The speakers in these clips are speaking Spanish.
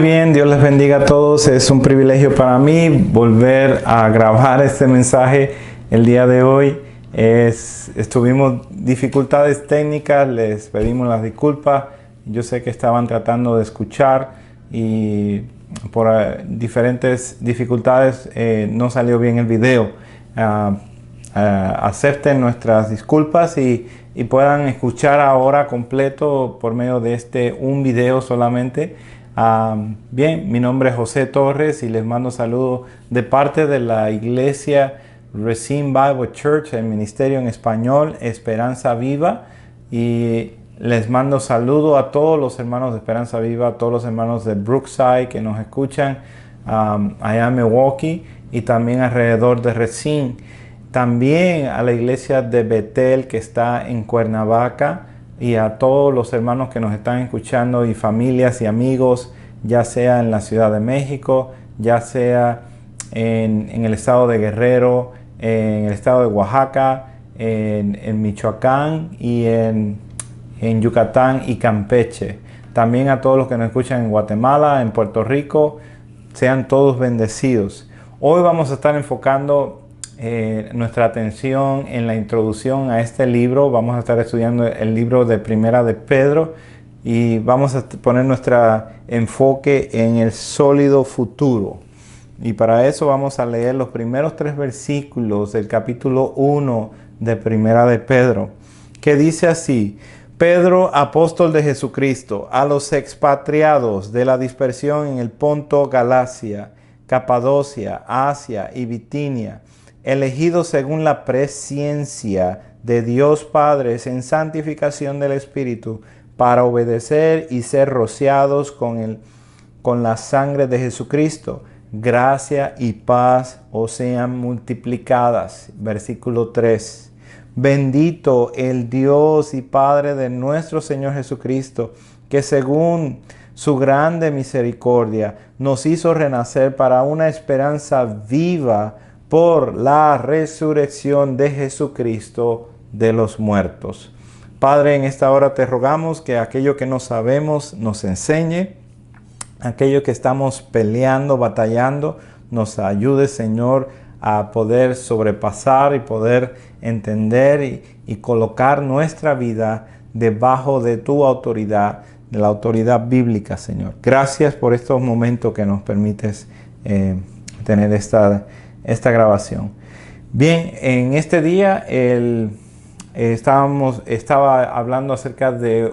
Bien, Dios les bendiga a todos. Es un privilegio para mí volver a grabar este mensaje el día de hoy. Tuvimos dificultades técnicas, les pedimos las disculpas. Yo sé que estaban tratando de escuchar y por diferentes dificultades no salió bien el video. Acepten nuestras disculpas y puedan escuchar ahora completo por medio de un video solamente. Bien, mi nombre es José Torres y les mando saludos de parte de la iglesia Racine Bible Church, el ministerio en español Esperanza Viva, y les mando saludos a todos los hermanos de Esperanza Viva, a todos los hermanos de Brookside que nos escuchan allá en Milwaukee y también alrededor de Racine. También a la iglesia de Betel que está en Cuernavaca, y a todos los hermanos que nos están escuchando y familias y amigos, ya sea en la Ciudad de México, ya sea en el estado de Guerrero, en el estado de Oaxaca, en Michoacán y en Yucatán y Campeche. También a todos los que nos escuchan en Guatemala, en Puerto Rico, sean todos bendecidos. Hoy vamos a estar enfocando nuestra atención en la introducción a este libro. Vamos a estar estudiando el libro de Primera de Pedro y vamos a poner nuestro enfoque en el sólido futuro. Y para eso vamos a leer los primeros 3 versículos del capítulo 1 de Primera de Pedro, que dice así: Pedro, apóstol de Jesucristo, a los expatriados de la dispersión en el Ponto, Galacia, Capadocia, Asia y Bitinia, elegidos según la presciencia de Dios Padre en santificación del Espíritu, para obedecer y ser rociados con la sangre de Jesucristo. Gracia y paz os sean multiplicadas. Versículo 3. Bendito el Dios y Padre de nuestro Señor Jesucristo, que según su grande misericordia nos hizo renacer para una esperanza viva por la resurrección de Jesucristo de los muertos. Padre, en esta hora te rogamos que aquello que no sabemos nos enseñe, aquello que estamos peleando, batallando, nos ayude, Señor, a poder sobrepasar y poder entender y colocar nuestra vida debajo de tu autoridad, de la autoridad bíblica, Señor. Gracias por estos momentos que nos permites tener esta grabación. Bien, en este día estaba hablando acerca de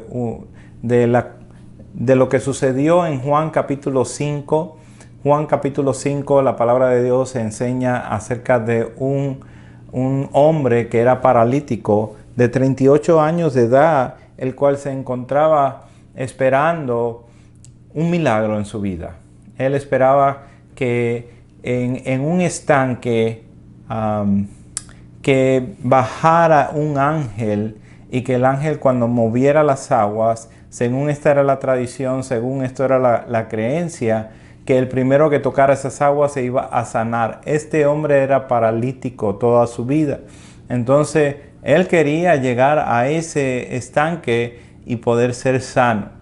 lo que sucedió en Juan capítulo 5. Juan capítulo 5, la palabra de Dios enseña acerca de un hombre que era paralítico de 38 años de edad, el cual se encontraba esperando un milagro en su vida. Él esperaba que en un estanque que bajara un ángel y que el ángel, cuando moviera las aguas, según esta era la tradición, según esto era la creencia, que el primero que tocara esas aguas se iba a sanar. Este hombre era paralítico toda su vida. Entonces él quería llegar a ese estanque y poder ser sano.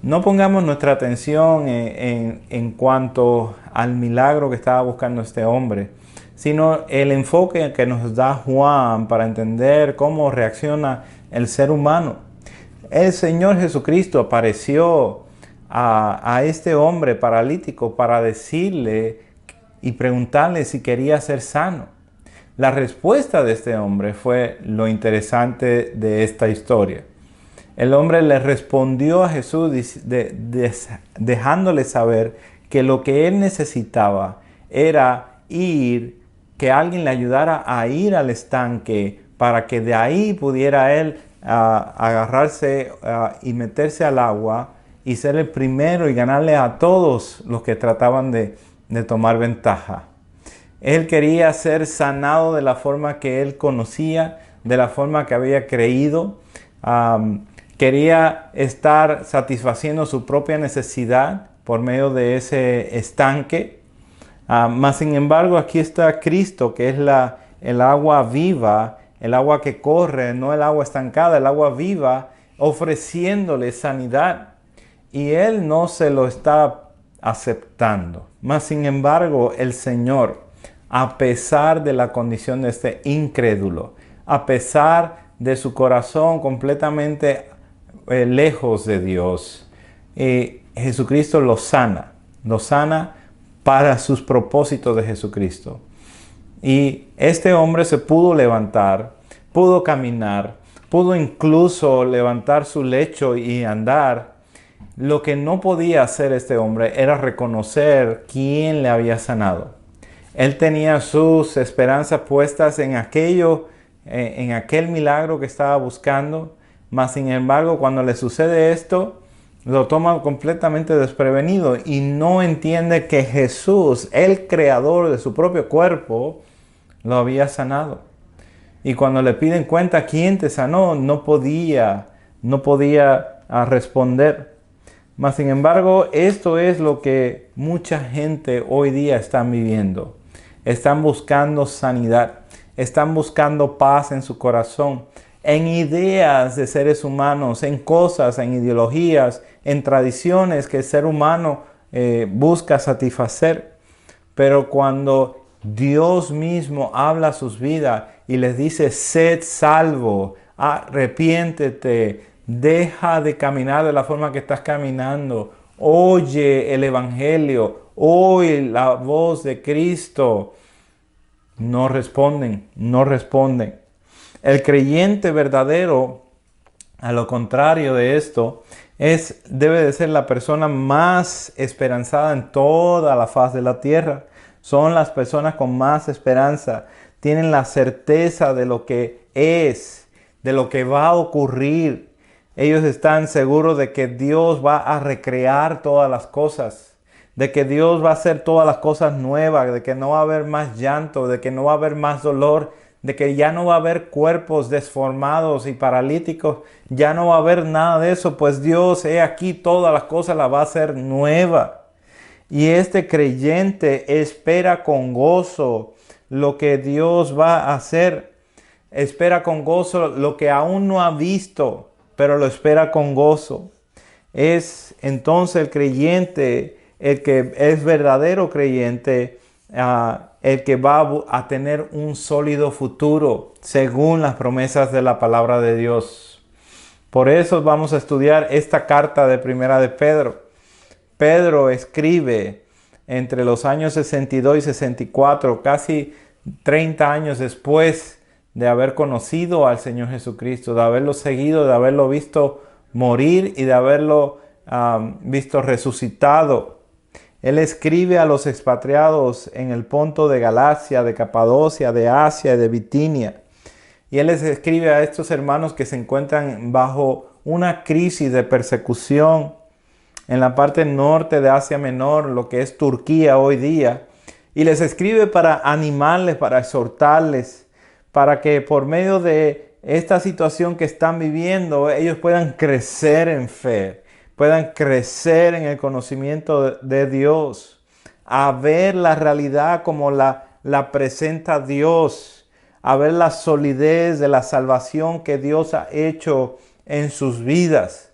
No pongamos nuestra atención en cuanto al milagro que estaba buscando este hombre, sino el enfoque que nos da Juan para entender cómo reacciona el ser humano. El Señor Jesucristo apareció a este hombre paralítico para decirle y preguntarle si quería ser sano. La respuesta de este hombre fue lo interesante de esta historia. El hombre le respondió a Jesús dejándole saber que lo que él necesitaba era que alguien le ayudara a ir al estanque para que de ahí pudiera él agarrarse y meterse al agua y ser el primero y ganarle a todos los que trataban de tomar ventaja. Él quería ser sanado de la forma que él conocía, de la forma que había creído. Quería estar satisfaciendo su propia necesidad por medio de ese estanque. Mas sin embargo, aquí está Cristo, que es el agua viva, el agua que corre, no el agua estancada, el agua viva, ofreciéndole sanidad. Y él no se lo está aceptando. Mas sin embargo, el Señor, a pesar de la condición de este incrédulo, a pesar de su corazón completamente lejos de Dios, Jesucristo lo sana para sus propósitos de Jesucristo. Y este hombre se pudo levantar, pudo caminar, pudo incluso levantar su lecho y andar. Lo que no podía hacer este hombre era reconocer quién le había sanado. Él tenía sus esperanzas puestas en aquel milagro que estaba buscando, mas sin embargo cuando le sucede esto, lo toma completamente desprevenido y no entiende que Jesús, el creador de su propio cuerpo, lo había sanado. Y cuando le piden cuenta quién te sanó, no podía responder. Mas sin embargo, esto es lo que mucha gente hoy día están viviendo. Están buscando sanidad, están buscando paz en su corazón, en ideas de seres humanos, en cosas, en ideologías, en tradiciones que el ser humano busca satisfacer. Pero cuando Dios mismo habla a sus vidas y les dice, sed salvo, arrepiéntete, deja de caminar de la forma que estás caminando, oye el Evangelio, oye la voz de Cristo, no responden. El creyente verdadero, a lo contrario de esto, debe de ser la persona más esperanzada en toda la faz de la tierra. Son las personas con más esperanza. Tienen la certeza de lo que es, de lo que va a ocurrir. Ellos están seguros de que Dios va a recrear todas las cosas, de que Dios va a hacer todas las cosas nuevas, de que no va a haber más llanto, de que no va a haber más dolor, de que ya no va a haber cuerpos desformados y paralíticos, ya no va a haber nada de eso, pues Dios, aquí todas las cosas las va a hacer nueva. Y este creyente espera con gozo lo que Dios va a hacer. Espera con gozo lo que aún no ha visto, pero lo espera con gozo. Es entonces el creyente, el que es verdadero creyente, el que va a tener un sólido futuro según las promesas de la palabra de Dios. Por eso vamos a estudiar esta carta de Primera de Pedro. Pedro escribe entre los años 62 y 64, casi 30 años después de haber conocido al Señor Jesucristo, de haberlo seguido, de haberlo visto morir y de haberlo visto resucitado. Él escribe a los expatriados en el Ponto de Galacia, de Capadocia, de Asia y de Bitinia. Y él les escribe a estos hermanos que se encuentran bajo una crisis de persecución en la parte norte de Asia Menor, lo que es Turquía hoy día. Y les escribe para animarles, para exhortarles, para que por medio de esta situación que están viviendo, ellos puedan crecer en fe, puedan crecer en el conocimiento de Dios, a ver la realidad como la presenta Dios, a ver la solidez de la salvación que Dios ha hecho en sus vidas.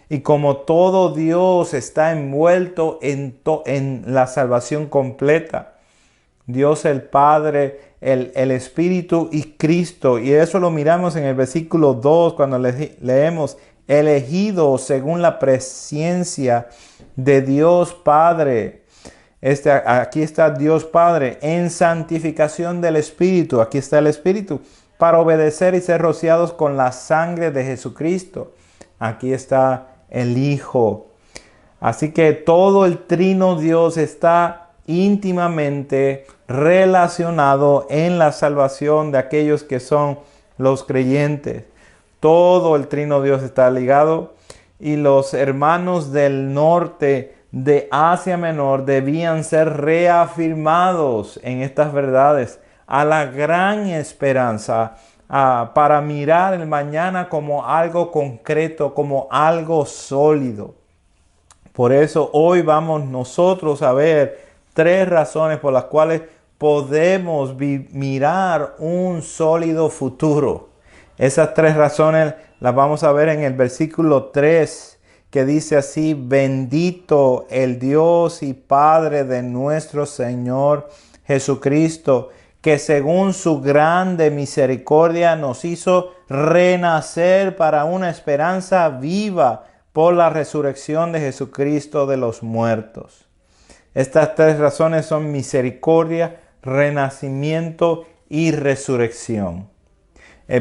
Y como todo Dios está envuelto en la salvación completa, Dios el Padre, el Espíritu y Cristo. Y eso lo miramos en el versículo 2 cuando leemos, elegido según la presciencia de Dios Padre. Aquí está Dios Padre en santificación del Espíritu. Aquí está el Espíritu para obedecer y ser rociados con la sangre de Jesucristo. Aquí está el Hijo. Así que todo el trino Dios está íntimamente relacionado en la salvación de aquellos que son los creyentes. Todo el trino Dios está ligado, y los hermanos del norte de Asia Menor debían ser reafirmados en estas verdades a la gran esperanza, para mirar el mañana como algo concreto, como algo sólido. Por eso hoy vamos nosotros a ver 3 razones por las cuales podemos mirar un sólido futuro. Esas 3 razones las vamos a ver en el versículo 3, que dice así: bendito el Dios y Padre de nuestro Señor Jesucristo, que según su grande misericordia nos hizo renacer para una esperanza viva por la resurrección de Jesucristo de los muertos. Estas tres razones son misericordia, renacimiento y resurrección.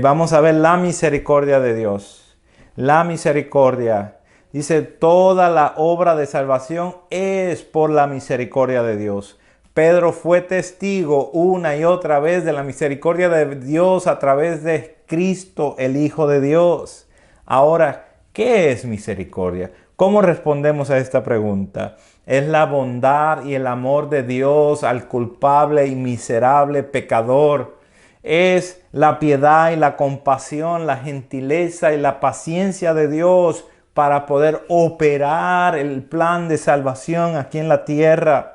Vamos a ver la misericordia de Dios. La misericordia. Dice, toda la obra de salvación es por la misericordia de Dios. Pedro fue testigo una y otra vez de la misericordia de Dios a través de Cristo, el Hijo de Dios. Ahora, ¿qué es misericordia? ¿Cómo respondemos a esta pregunta? Es la bondad y el amor de Dios al culpable y miserable pecador. Es la piedad y la compasión, la gentileza y la paciencia de Dios para poder operar el plan de salvación aquí en la tierra.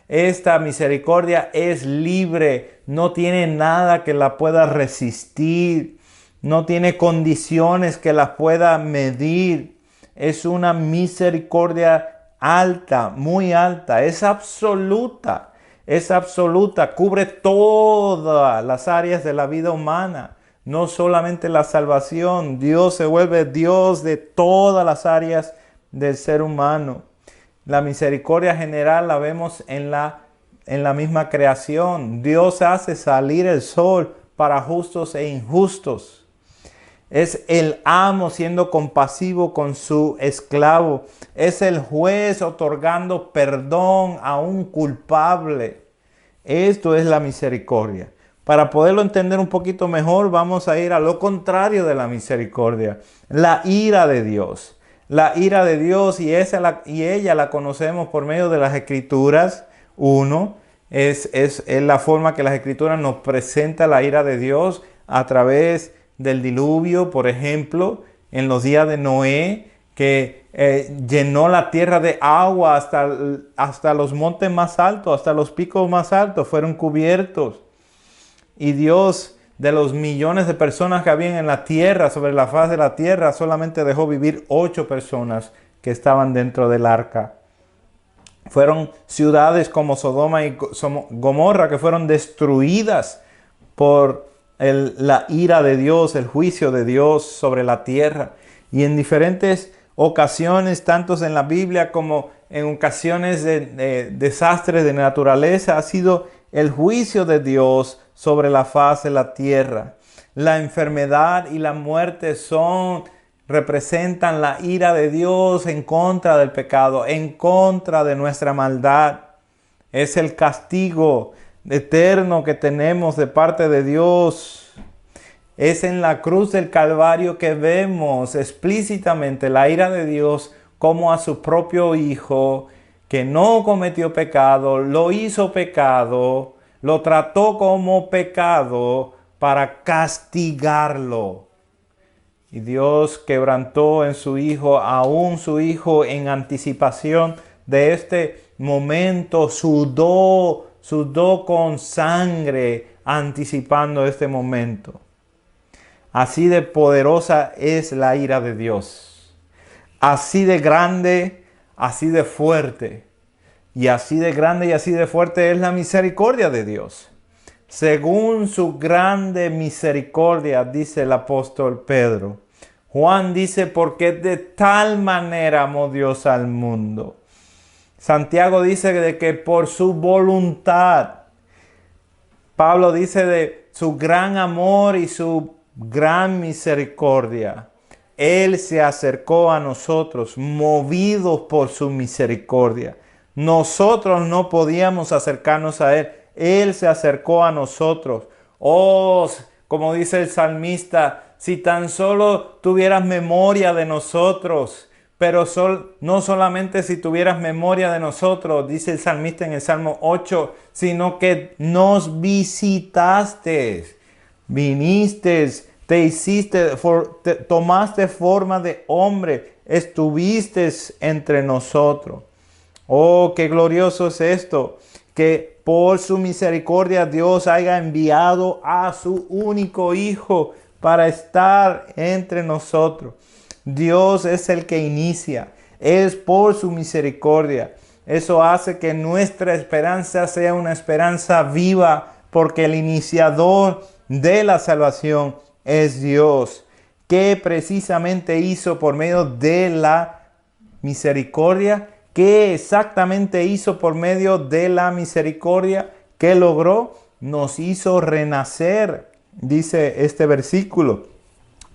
Esta misericordia es libre, no tiene nada que la pueda resistir, no tiene condiciones que la pueda medir. Es una misericordia alta, muy alta, es absoluta, cubre todas las áreas de la vida humana, no solamente la salvación. Dios se vuelve Dios de todas las áreas del ser humano. La misericordia general la vemos en la misma creación. Dios hace salir el sol para justos e injustos. Es el amo siendo compasivo con su esclavo. Es el juez otorgando perdón a un culpable. Esto es la misericordia. Para poderlo entender un poquito mejor, vamos a ir a lo contrario de la misericordia. La ira de Dios. La ira de Dios, y ella la conocemos por medio de las Escrituras. Es la forma que las Escrituras nos presenta la ira de Dios a través del diluvio, por ejemplo, en los días de Noé, que llenó la tierra de agua hasta los montes más altos, hasta los picos más altos fueron cubiertos. Y Dios, de los millones de personas que habían en la tierra, sobre la faz de la tierra, solamente dejó vivir 8 personas que estaban dentro del arca. Fueron ciudades como Sodoma y Gomorra que fueron destruidas por la ira de Dios, el juicio de Dios sobre la tierra. Y en diferentes ocasiones, tanto en la Biblia como en ocasiones de desastres de naturaleza, ha sido el juicio de Dios sobre la faz de la tierra. La enfermedad y la muerte representan la ira de Dios en contra del pecado, en contra de nuestra maldad. Es el castigo eterno que tenemos de parte de Dios. Es en la cruz del Calvario que vemos explícitamente la ira de Dios como a su propio Hijo, que no cometió pecado, lo hizo pecado, lo trató como pecado para castigarlo. Y Dios quebrantó en su Hijo, aún su Hijo en anticipación de este momento, sudó con sangre anticipando este momento. Así de poderosa es la ira de Dios. Así de grande, así de fuerte. Y así de grande y así de fuerte es la misericordia de Dios. Según su grande misericordia, dice el apóstol Pedro. Juan dice, porque de tal manera amó Dios al mundo. Santiago dice de que por su voluntad. Pablo dice de su gran amor y su gran misericordia. Él se acercó a nosotros, movidos por su misericordia. Nosotros no podíamos acercarnos a Él. Él se acercó a nosotros. Oh, como dice el salmista, si tan solo tuvieras memoria de nosotros, pero no solamente si tuvieras memoria de nosotros, dice el salmista en el Salmo 8, sino que nos visitaste, viniste, tomaste forma de hombre, estuviste entre nosotros. Oh, qué glorioso es esto, que por su misericordia Dios haya enviado a su único Hijo para estar entre nosotros. Dios es el que inicia. Es por su misericordia. Eso hace que nuestra esperanza sea una esperanza viva, porque el iniciador de la salvación es Dios, que precisamente hizo por medio de la misericordia. ¿Qué exactamente hizo por medio de la misericordia? ¿Qué logró? Nos hizo renacer, dice este versículo.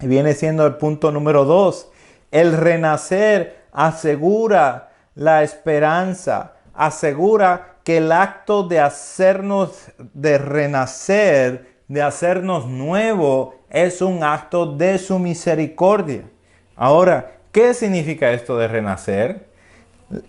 Y viene siendo el punto número 2. El renacer asegura la esperanza, asegura que el acto de hacernos, de renacer, de hacernos nuevo, es un acto de su misericordia. Ahora, ¿qué significa esto de renacer?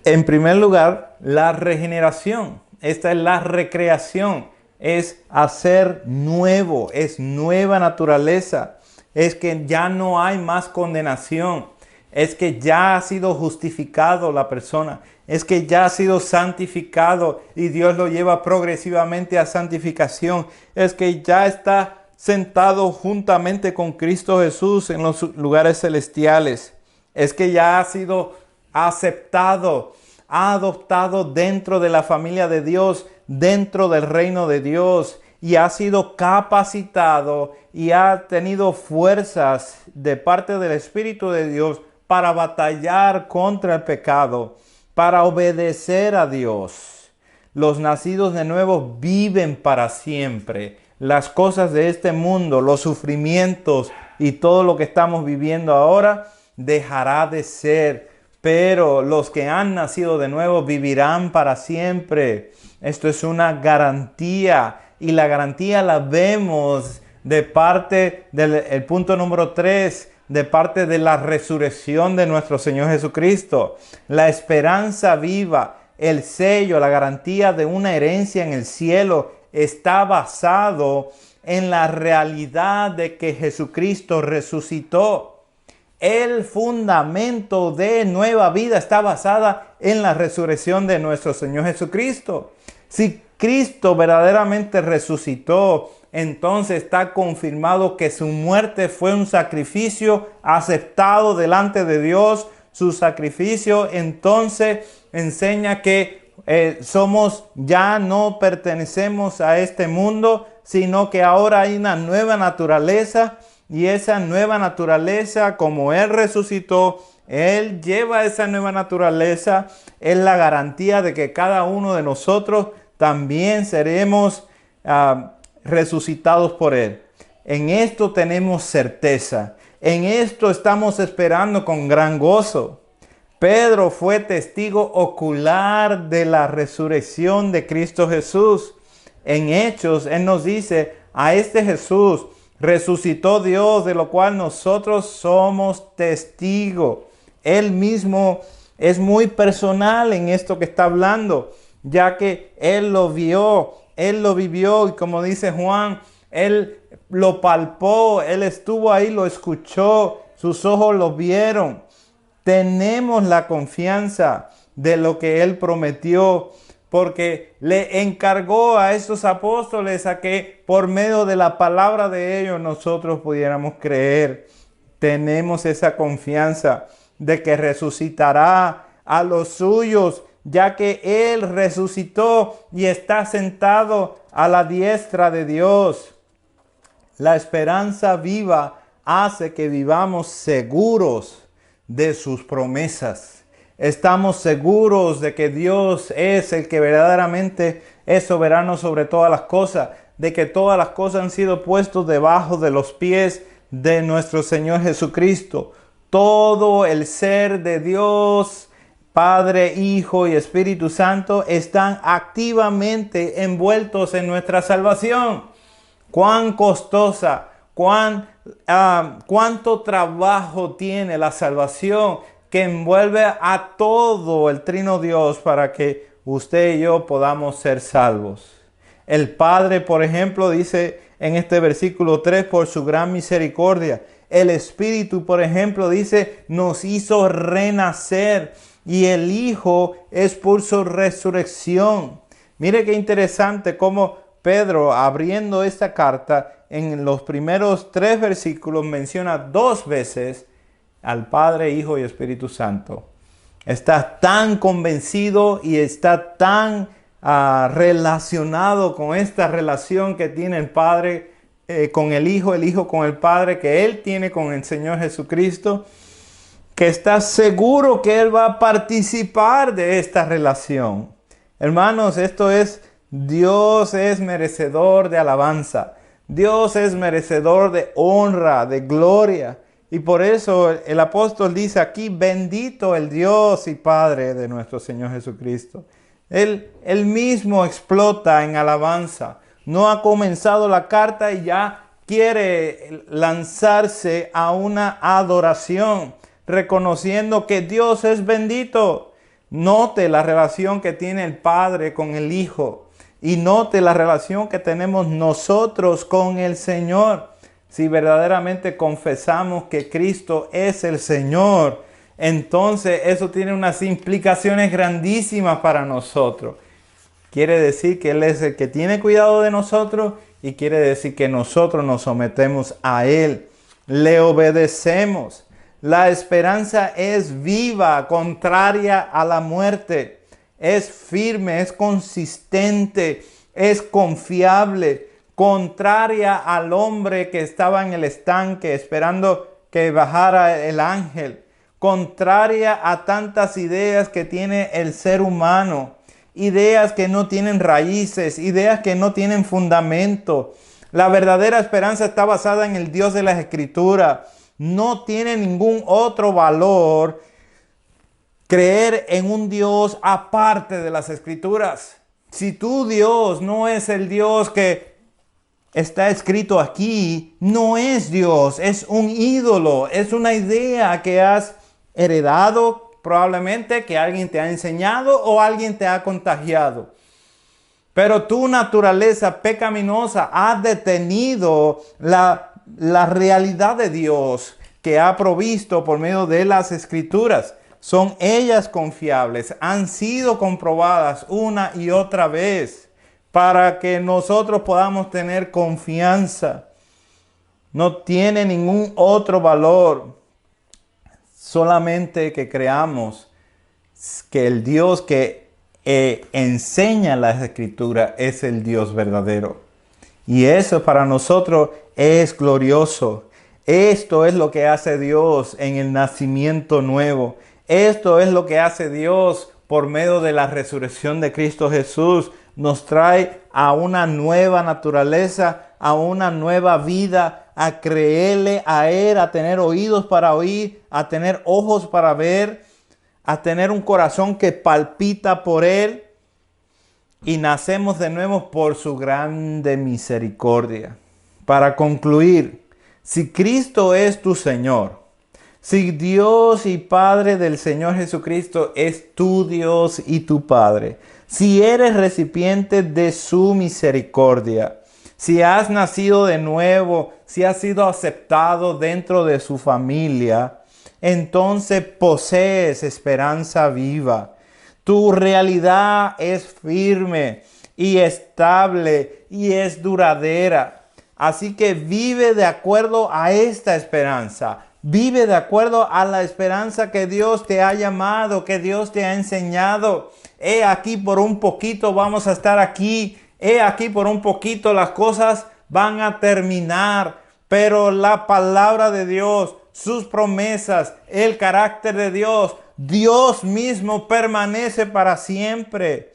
En primer lugar, la regeneración. Esta es la recreación. Es hacer nuevo, es nueva naturaleza. Es que ya no hay más condenación. Es que ya ha sido justificado la persona. Es que ya ha sido santificado y Dios lo lleva progresivamente a santificación. Es que ya está sentado juntamente con Cristo Jesús en los lugares celestiales. Es que ya ha sido aceptado, adoptado dentro de la familia de Dios, dentro del reino de Dios, y ha sido capacitado y ha tenido fuerzas de parte del Espíritu de Dios para batallar contra el pecado, para obedecer a Dios. Los nacidos de nuevo viven para siempre. Las cosas de este mundo, los sufrimientos y todo lo que estamos viviendo ahora dejará de ser. Pero los que han nacido de nuevo vivirán para siempre. Esto es una garantía. Y la garantía la vemos de parte del punto número 3, de parte de la resurrección de nuestro Señor Jesucristo. La esperanza viva, el sello, la garantía de una herencia en el cielo está basado en la realidad de que Jesucristo resucitó. El fundamento de nueva vida está basada en la resurrección de nuestro Señor Jesucristo. Si Cristo verdaderamente resucitó, entonces está confirmado que su muerte fue un sacrificio aceptado delante de Dios. Su sacrificio entonces enseña que ya no pertenecemos a este mundo, sino que ahora hay una nueva naturaleza. Y esa nueva naturaleza, como Él resucitó, Él lleva esa nueva naturaleza. Es la garantía de que cada uno de nosotros también seremos resucitados por Él. En esto tenemos certeza. En esto estamos esperando con gran gozo. Pedro fue testigo ocular de la resurrección de Cristo Jesús. En Hechos, Él nos dice, a este Jesús resucitó Dios, de lo cual nosotros somos testigos. Él mismo es muy personal en esto que está hablando, ya que Él lo vio, Él lo vivió, y como dice Juan, Él lo palpó, Él estuvo ahí, lo escuchó, sus ojos lo vieron. Tenemos la confianza de lo que Él prometió, porque le encargó a estos apóstoles a que por medio de la palabra de ellos nosotros pudiéramos creer. Tenemos esa confianza de que resucitará a los suyos, ya que Él resucitó y está sentado a la diestra de Dios. La esperanza viva hace que vivamos seguros de sus promesas. Estamos seguros de que Dios es el que verdaderamente es soberano sobre todas las cosas, de que todas las cosas han sido puestas debajo de los pies de nuestro Señor Jesucristo. Todo el ser de Dios, Padre, Hijo y Espíritu Santo, están activamente envueltos en nuestra salvación. Cuán costosa, cuánto trabajo tiene la salvación, que envuelve a todo el Trino Dios para que usted y yo podamos ser salvos. El Padre, por ejemplo, dice en este versículo 3, por su gran misericordia. El Espíritu, por ejemplo, dice, nos hizo renacer. Y el Hijo es por su resurrección. Mire qué interesante cómo Pedro, abriendo esta carta, en los primeros 3 versículos menciona 2 veces al Padre, Hijo y Espíritu Santo. Estás tan convencido y está tan relacionado con esta relación que tiene el Padre con el Hijo con el Padre, que Él tiene con el Señor Jesucristo, que estás seguro que Él va a participar de esta relación. Hermanos, Dios es merecedor de alabanza. Dios es merecedor de honra, de gloria. Y por eso el apóstol dice aquí, bendito el Dios y Padre de nuestro Señor Jesucristo. Él mismo explota en alabanza. No ha comenzado la carta y ya quiere lanzarse a una adoración, reconociendo que Dios es bendito. Note la relación que tiene el Padre con el Hijo y note la relación que tenemos nosotros con el Señor. Si verdaderamente confesamos que Cristo es el Señor, entonces eso tiene unas implicaciones grandísimas para nosotros. Quiere decir que Él es el que tiene cuidado de nosotros y quiere decir que nosotros nos sometemos a Él, le obedecemos. La esperanza es viva, contraria a la muerte. Es firme, es consistente, es confiable, contraria al hombre que estaba en el estanque esperando que bajara el ángel. Contraria a tantas ideas que tiene el ser humano. Ideas que no tienen raíces, ideas que no tienen fundamento. La verdadera esperanza está basada en el Dios de las Escrituras. No tiene ningún otro valor creer en un Dios aparte de las Escrituras. Si tu Dios no es el Dios que está escrito aquí, no es Dios, es un ídolo, es una idea que has heredado, probablemente que alguien te ha enseñado o alguien te ha contagiado. Pero tu naturaleza pecaminosa ha detenido la realidad de Dios que ha provisto por medio de las Escrituras. Son ellas confiables, han sido comprobadas una y otra vez para que nosotros podamos tener confianza. No tiene ningún otro valor, solamente que creamos que el Dios que enseña las Escrituras es el Dios verdadero. Y eso para nosotros es glorioso. Esto es lo que hace Dios en el nacimiento nuevo. Esto es lo que hace Dios por medio de la resurrección de Cristo Jesús. Nos trae a una nueva naturaleza, a una nueva vida, a creerle a Él, a tener oídos para oír, a tener ojos para ver, a tener un corazón que palpita por Él. Y nacemos de nuevo por su grande misericordia. Para concluir, si Cristo es tu Señor, si Dios y Padre del Señor Jesucristo es tu Dios y tu Padre, si eres recipiente de su misericordia, si has nacido de nuevo, si has sido aceptado dentro de su familia, entonces posees esperanza viva. Tu realidad es firme y estable y es duradera. Así que vive de acuerdo a esta esperanza. Vive de acuerdo a la esperanza que Dios te ha llamado, que Dios te ha enseñado. He aquí por un poquito vamos a estar aquí. He aquí por un poquito las cosas van a terminar. Pero la palabra de Dios, sus promesas, el carácter de Dios, Dios mismo permanece para siempre.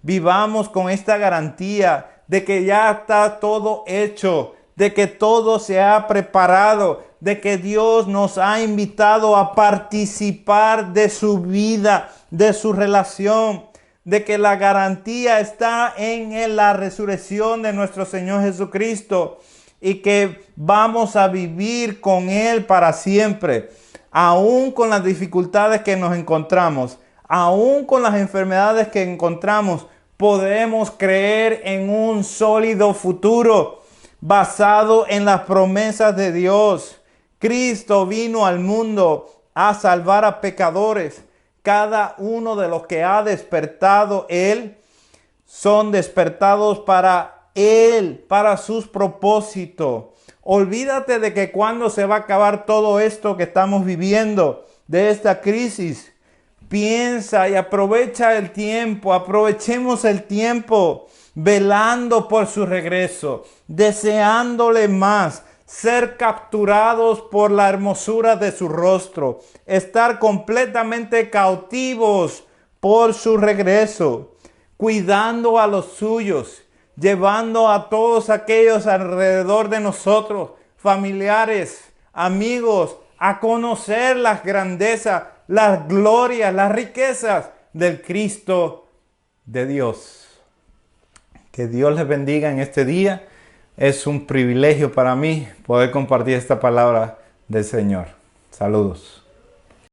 Vivamos con esta garantía de que ya está todo hecho, de que todo se ha preparado, de que Dios nos ha invitado a participar de su vida, de su relación, de que la garantía está en la resurrección de nuestro Señor Jesucristo y que vamos a vivir con Él para siempre. Aún con las dificultades que nos encontramos, aún con las enfermedades que encontramos, podemos creer en un sólido futuro basado en las promesas de Dios. Cristo vino al mundo a salvar a pecadores. Cada uno de los que ha despertado Él son despertados para Él, para sus propósitos. Olvídate de que cuándo se va a acabar todo esto que estamos viviendo, de esta crisis. Piensa y aprovecha el tiempo, aprovechemos el tiempo velando por su regreso, deseándole más, ser capturados por la hermosura de su rostro, estar completamente cautivos por su regreso, cuidando a los suyos, llevando a todos aquellos alrededor de nosotros, familiares, amigos, a conocer las grandezas, las glorias, las riquezas del Cristo de Dios. Que Dios les bendiga en este día. Es un privilegio para mí poder compartir esta palabra del Señor. Saludos.